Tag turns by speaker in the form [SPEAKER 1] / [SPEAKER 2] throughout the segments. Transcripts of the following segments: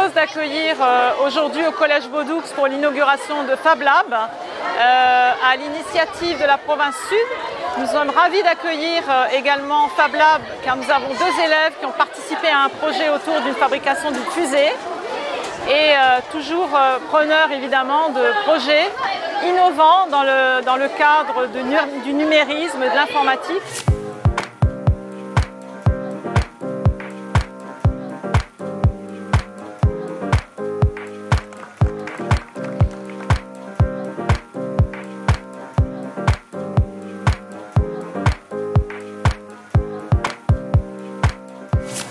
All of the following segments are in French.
[SPEAKER 1] heureuse d'accueillir aujourd'hui au Collège Baudoux pour l'inauguration de Fab Lab à l'initiative de la province Sud. Nous sommes ravis d'accueillir également Fab Lab car nous avons 2 élèves qui ont participé à un projet autour d'une fabrication d'une fusée et toujours preneurs évidemment de projets innovants dans le cadre du numérisme et de l'informatique.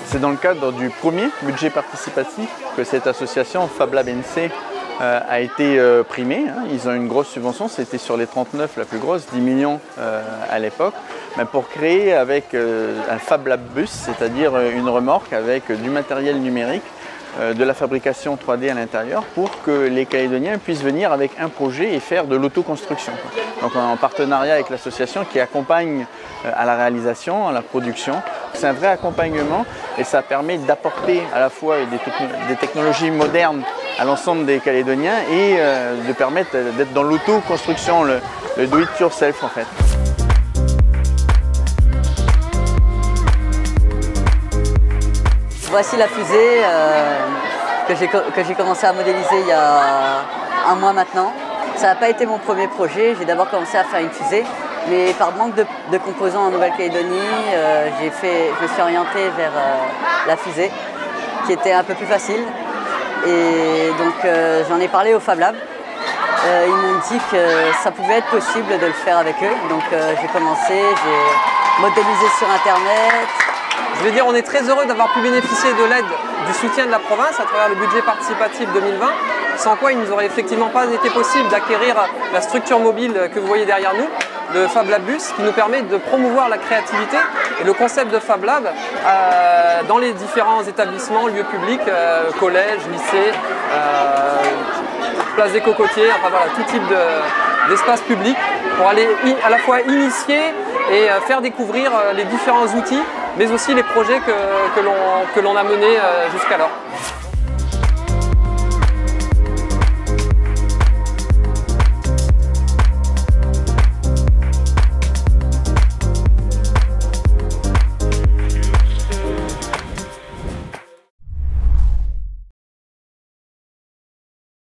[SPEAKER 2] C'est dans le cadre du premier budget participatif que cette association Fab Lab NC a été primée. Ils ont une grosse subvention, c'était sur les 39 la plus grosse, 10 millions à l'époque, pour créer avec un Fab Lab bus, c'est-à-dire une remorque avec du matériel numérique, de la fabrication 3D à l'intérieur pour que les Calédoniens puissent venir avec un projet et faire de l'autoconstruction. Donc en partenariat avec l'association qui accompagne à la réalisation, à la production. C'est un vrai accompagnement et ça permet d'apporter à la fois des technologies modernes à l'ensemble des Calédoniens et de permettre d'être dans l'autoconstruction, le do it yourself en fait.
[SPEAKER 3] Voici la fusée que j'ai commencé à modéliser il y a 1 mois maintenant. Ça n'a pas été mon premier projet, j'ai d'abord commencé à faire une fusée, mais par manque de composants en Nouvelle-Calédonie, je me suis orienté vers la fusée, qui était un peu plus facile. Et donc j'en ai parlé au Fab Lab. Ils m'ont dit que ça pouvait être possible de le faire avec eux. Donc j'ai commencé, j'ai modélisé sur Internet.
[SPEAKER 4] Je veux dire, on est très heureux d'avoir pu bénéficier de l'aide du soutien de la province à travers le budget participatif 2020, sans quoi il ne nous aurait effectivement pas été possible d'acquérir la structure mobile que vous voyez derrière nous, le Fab Lab Bus, qui nous permet de promouvoir la créativité et le concept de Fab Lab dans les différents établissements, lieux publics, collèges, lycées, place des Cocotiers, enfin voilà, tout type d'espace public pour aller à la fois initier et faire découvrir les différents outils, mais aussi les projets que l'on a menés jusqu'alors.